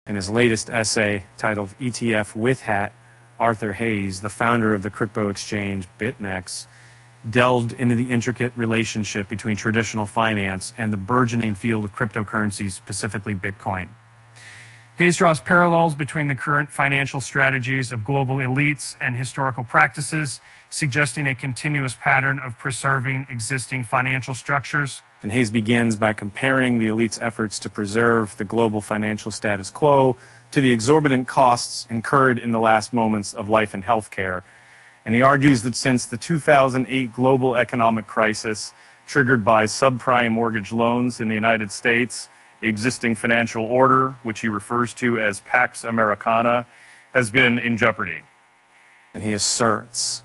In his latest essay titled ETF Wif Hat, Arthur Hayes, the founder of the crypto exchange BitMEX, delved into the intricate relationship between traditional finance and the burgeoning field of cryptocurrencies, specifically Bitcoin. Hayes draws parallels between the current financial strategies of global elites and historical practices, suggesting a continuous pattern of preserving existing financial structures. And Hayes begins by comparing the elite's efforts to preserve the global financial status quo to the exorbitant costs incurred in the last moments of life and healthcare. And he argues that since the 2008 global economic crisis, triggered by subprime mortgage loans in the United States, the existing financial order, which he refers to as Pax Americana, has been in jeopardy. And he asserts,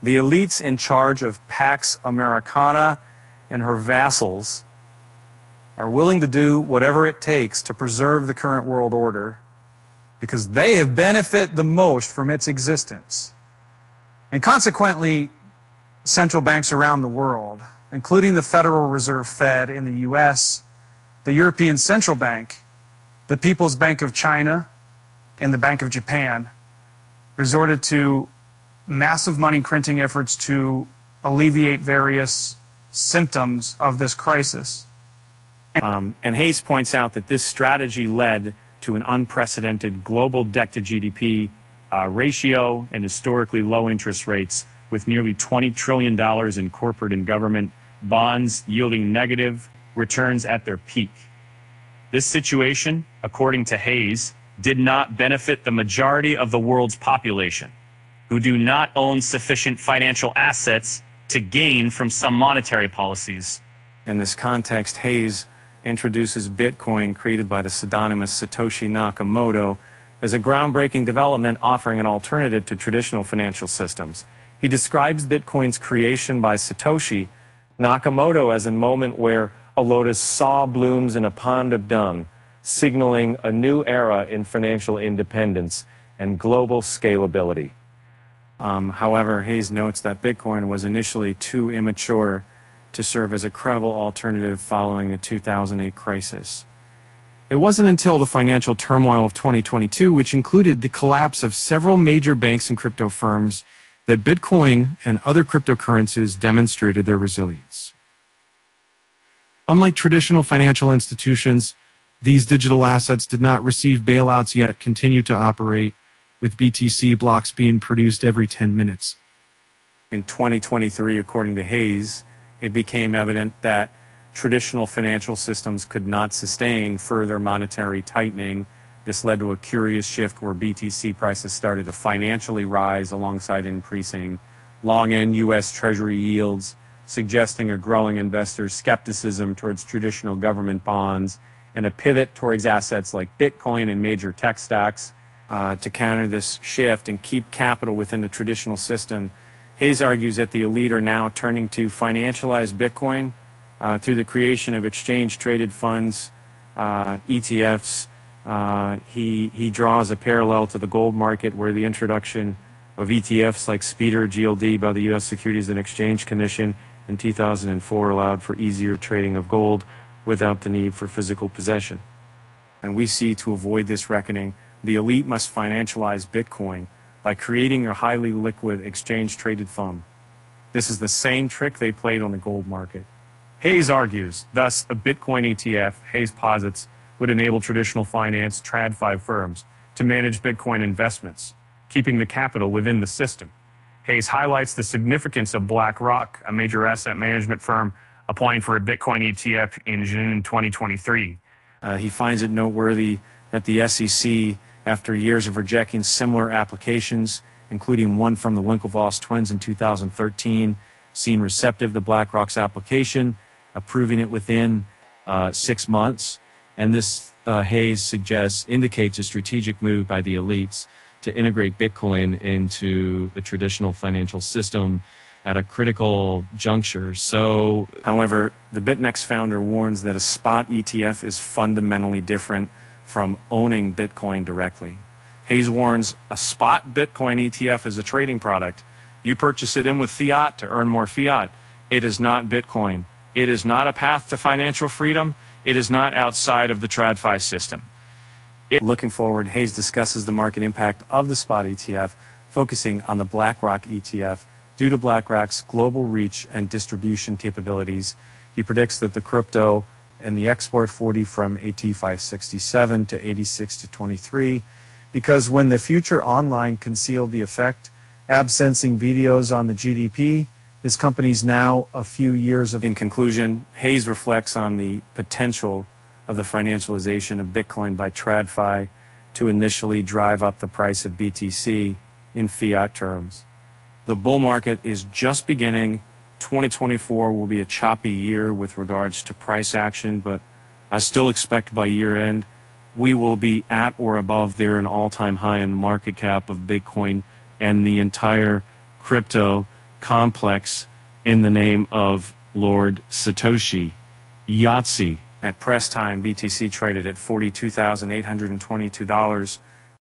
the elites in charge of Pax Americana and her vassals are willing to do whatever it takes to preserve the current world order because they have benefited the most from its existence. And consequently, central banks around the world, including the Federal Reserve Fed in the US, the European Central Bank, the People's Bank of China, and the Bank of Japan, resorted to massive money printing efforts to alleviate various symptoms of this crisis. And Hayes points out that this strategy led to an unprecedented global debt-to-GDP ratio and historically low interest rates, with nearly $20 trillion in corporate and government bonds yielding negative returns at their peak. This situation, according to Hayes, did not benefit the majority of the world's population, who do not own sufficient financial assets to gain from some monetary policies. In this context, Hayes introduces Bitcoin, created by the pseudonymous Satoshi Nakamoto, as a groundbreaking development offering an alternative to traditional financial systems. He describes Bitcoin's creation by Satoshi Nakamoto as a moment where a lotus saw blooms in a pond of dung, signaling a new era in financial independence and global scalability. However, Hayes notes that Bitcoin was initially too immature to serve as a credible alternative following the 2008 crisis. It wasn't until the financial turmoil of 2022, which included the collapse of several major banks and crypto firms, that Bitcoin and other cryptocurrencies demonstrated their resilience. Unlike traditional financial institutions, these digital assets did not receive bailouts yet continue to operate, with BTC blocks being produced every 10 minutes. In 2023, according to Hayes, it became evident that traditional financial systems could not sustain further monetary tightening. This led to a curious shift where BTC prices started to financially rise alongside increasing long-end U.S. Treasury yields, suggesting a growing investor skepticism towards traditional government bonds and a pivot towards assets like Bitcoin and major tech stocks. To counter this shift and keep capital within the traditional system, Hayes argues that the elite are now turning to financialize Bitcoin through the creation of exchange-traded funds, ETFs. He draws a parallel to the gold market, where the introduction of ETFs like SPDR GLD by the U.S. Securities and Exchange Commission in 2004 allowed for easier trading of gold without the need for physical possession. And we see, to avoid this reckoning, the elite must financialize Bitcoin by creating a highly liquid exchange-traded fund. This is the same trick they played on the gold market. Hayes argues, thus, a Bitcoin ETF, Hayes posits, would enable traditional finance TradFi firms to manage Bitcoin investments, keeping the capital within the system. Hayes highlights the significance of BlackRock, a major asset management firm, applying for a Bitcoin ETF in June 2023. He finds it noteworthy that the SEC, after years of rejecting similar applications, including one from the Winklevoss twins in 2013, seemed receptive to BlackRock's application, approving it within 6 months. And this, Hayes suggests, indicates a strategic move by the elites to integrate Bitcoin into the traditional financial system at a critical juncture. So, however, the BitMEX founder warns that a spot ETF is fundamentally different from owning Bitcoin directly. Hayes warns a spot Bitcoin ETF is a trading product. You purchase it in with fiat to earn more fiat. It is not Bitcoin. It is not a path to financial freedom. It is not outside of the TradFi system. Looking forward, Hayes discusses the market impact of the spot ETF, focusing on the BlackRock ETF. Due to BlackRock's global reach and distribution capabilities, he predicts that the crypto and the export 40 from AT 567 to 86 to 23, because when the future online concealed the effect, absensing videos on the GDP, this company's now a few years of. In conclusion, Hayes reflects on the potential of the financialization of Bitcoin by TradFi to initially drive up the price of BTC in fiat terms. The bull market is just beginning. 2024 will be a choppy year with regards to price action, but I still expect by year end we will be at or above there an all-time high in the market cap of Bitcoin and the entire crypto complex in the name of Lord Satoshi. Yahtzee. At press time, BTC traded at $42,822,